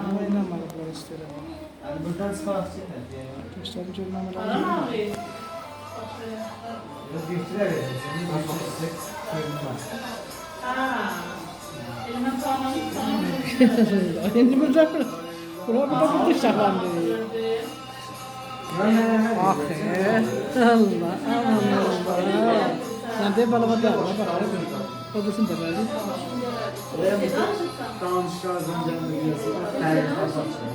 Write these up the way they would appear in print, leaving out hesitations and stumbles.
Ama inanmadıkları istiyorlar. Yani buradan çıkarsın da. Taşların cürmemeleri. Arama abi. Biraz götüre verelim seni. Götürecek. Koyulmaz. Ha. Elime sağlamış. Şimdi burada burada bir şahlandı. Ah Allah Allah. Nanti balama da var. O da şimdi böyle. Danışlar zancanlı diyorsun. Terlik basarsan.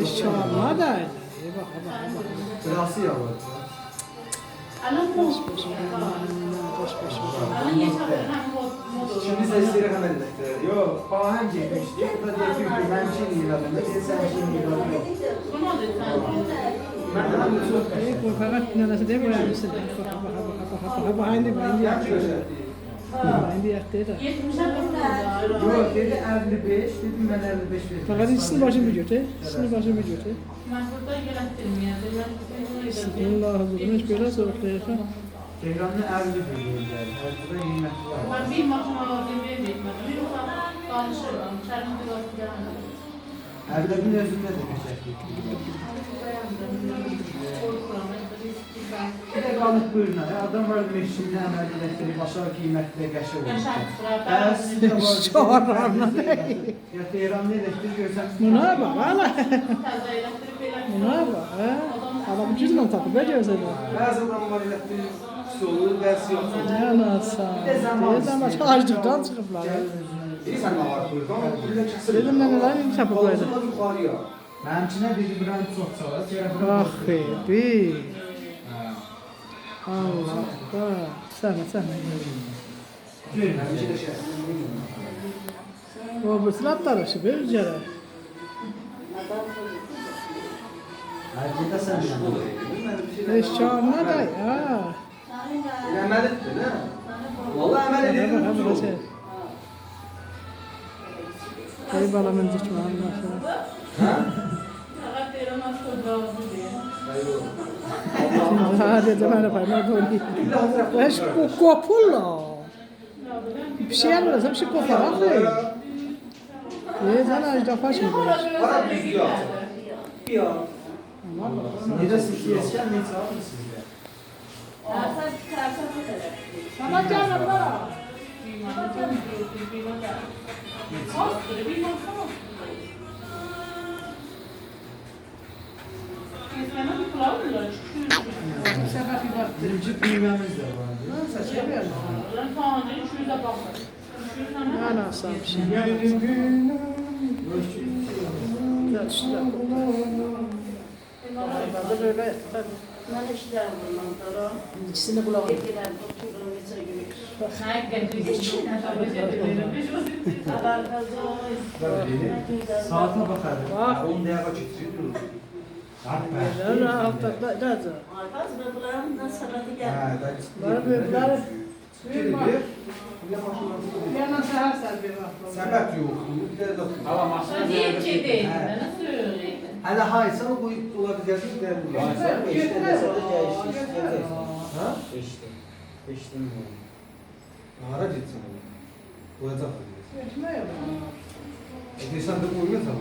Hiç çağırma da. Bak bak. Sırası yavaş. Şimdi sesleri hemen etti. Yok, bahan çekmişti. Bu da diyor ki ben şimdi iradımda. Sen şimdi iradımda. Ben de hani çok Bu fakat nanası değil mi? Bak aynı yapıyor. Aynı yaptı da. 70'e Yok dedi 55, dedim ben 55 verdim. Fakat ikisini başım biliyor te. İkisini başım biliyor te. Ben burada gerektirmiyor. Bismillahirrahmanirrahim. Hiç böyle soğukluyor. Tehran'da 50 veriyor yani. Ortada nimetli var. Ben bir makine aldım vermedim. Bir ufak danışırım. Çarmıhı gösteremem. Erdem'in özünde de geçerli. Bir de qalık buyuruna. Adam var meşhinde əməl edəkləri başa qiymətli qəşə olur. Şaharlarına Ya Tehran'da elektrik görsən. Buna bak hala. Buna bak ha. Adam ucuzla takıp veriyoruz öyle. Bəzi adam var elektrik olur, bəzi yox olur. Ne anasa. Teyzem baş açlıktan çıkıplar. Bilirsən nə var burada? Amma burada çıxsın. Dedim ben neler yapıp böyle. Qoltuqla yuxarıya. Mənimkinə bir İbrahim çox çalır. Ah bebi. Allah Allah. Sen. O bu silah tarafı bir üzere. Hərcədə sən Eşşağına da ya. Əməl etdin, hə? Valla əməl edirəm. Burası. Ey balamın zıçma Allah'ım. Hadi zamana payma doni. Eş bu kopula. Bir şey yapmıyorsa bir şey kopar. Sana işte faş mı böyle? Ara düz yok. Yok. Necə siz-sən, necə alın sizdə? Sana canım da. Birinci düyməmiz də var. Ana sağ bir şey. Burada böyle ikisini kulağım. Saatına baxardım. 10 dəqiqə keçirir. Öyle altta da. Var böyle. Yana sahar serbi var. Səbət yoxdur. Bir də yoxdur. Niye çeydin? Nasıl öyle? Hələ haysan bu ola bilərsə bir də bu. Haysan 5-də məsələ dəyişir. Ha? 5-də. 5-dən mi? Hara getsin o? Qoyacaq. Geçmiyor. Desən də qoymayacaq.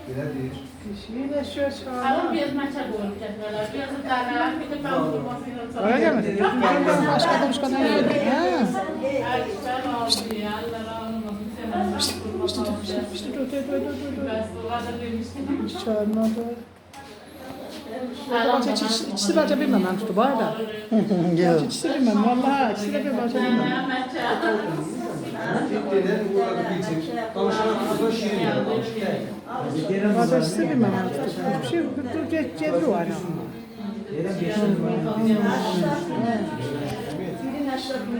Belə deyir. Kişiyle şöyle Ama çağırma. biraz maça koyup tekrar. Biraz da daha bir de ben durmasını Öyle gelmedi. Başka da değil. Ha. İşte dur. Çağırma da. İkisi baca bilmem ben tutu bari da. İkisi bilmem vallahi ikisi de bir baca bilmem. Dedilər bu arada bilsin. Danışanlar şirin ya. Baca ikisi bilmem ben tutu. Hiçbir şey dur geldi o ana. Yerə 5-dən var.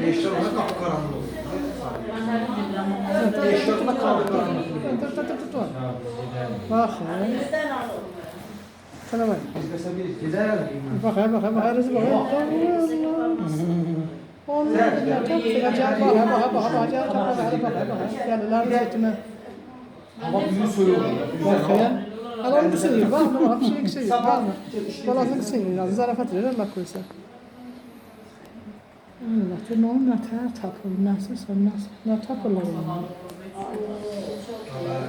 5-dən var qapı qaranlıq olur. 5-dən qapı qaranlıq olur. Dur. Bak. Sana bak. Gedər. Bak. Arası bak. Allah. Çok sıcak. Bak. Yani lanet etme. Hava büyük soyuq. Bak ya. Adam kısıyor. Bak. Bir şey kısıyor. Bak. Balasını kısıyor. Zarafat verir. Bak koysa. Allah ki ne nətər tapılır, nə tapılır yani.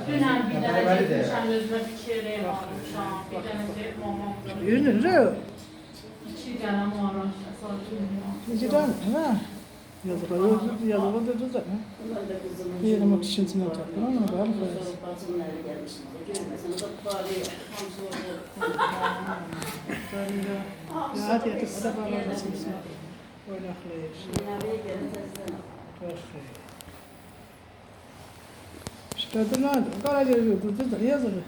Dünən bir dənə getmişəm, özümə bir çeyrək almışam, bir dənə deyib mamamdan. Yürü, 2 dənə maram, əsas bilmirəm. gidelim, ha? Yazığa da düzelt, ha? Yerim o tişintini tapılır ama ben koyarız. Ya hadi yatıp da bağlanırsın sen. Oynaklayır. İşte adı nerede? Karaca yurdu, düzelt, yazılı.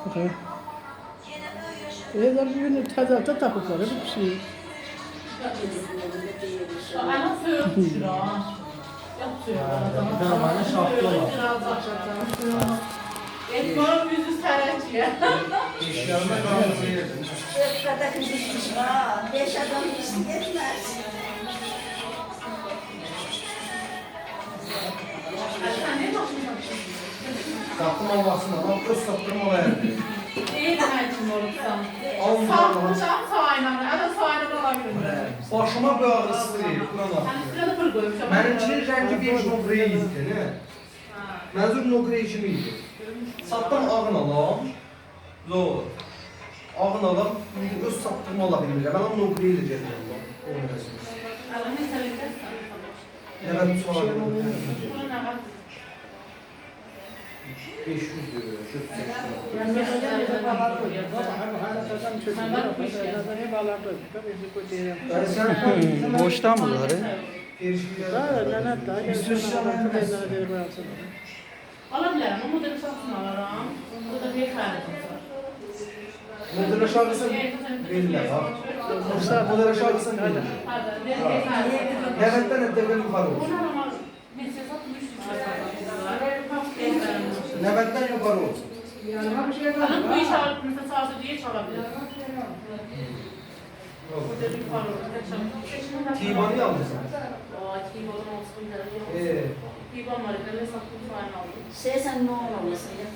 Okay. Yazar bir gün tezahürata takıplar, hep bir şey. Ana söğüt düşür ha. Normalde şartlı olan. Etmanın yüzü sərəciyə. Eşyalarına kalması yedim. Kadar kızışmış ha. 5 adam işi yetmez. Sən nə baxmışsın? Sattım havasını ama öz sattım havaya. Deyil həkim olubsan. Allah Satmışam saylanı, ədə saylanı alabilirim. Başıma bir ağrısı değil. Kur'an Sən hakkı. üstünə də pul qoymuşam. Benimkinin rengi bir nogreydi. Ne? Menzur nogrey işimiydi. Sattım ağın alam. Zor. Ağın alam. Öz sattım alabilirim. Ben onu nogrey ile geldim. Onu resmi. Ədə nə sələkəsən? Evet, sonra. Bunu nə var? 500 diyor. Şu yani sen Boştan mı var? Ala bilərəm, amma model satın alaram. Bu da bir xərcim var. model aşağısı belli ha. Model aşağısı belli. Hadi, bir xərcim. Devletten evden yukarı olsun. Bunu ama neçə satmış Nöbetten yukarı olsun. Alın bu iş alıp mesela sağda diye çalabilir. Burada bir var orada. Tiban'ı almışsın. Aa, T-Ball'un olsun derdi. T-Ball var, ben de sattım falan aldım. Sen ne olmasın ya?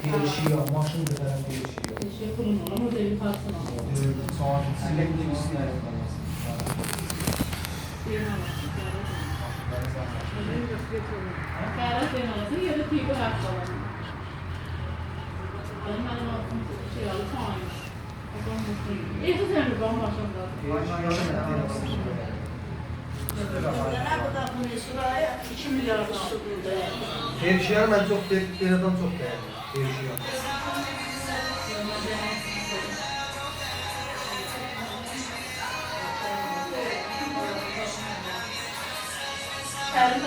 Değişiyor, maşın da değişiyor. Şey kurun ola, modelin kartını aldım. Saat silekli üstüne Diğerini aldım. Kârat den alasın ya da T-Ball hakkı alalım. Benim benim altım şey aldı, tamam. İyi tutuyor mu ben başımda? Ne kadar bunu şuraya 2 milyar tutuldu. Değişiyor, ben çok bir adam çok beğendim. Değişiyor. Kârat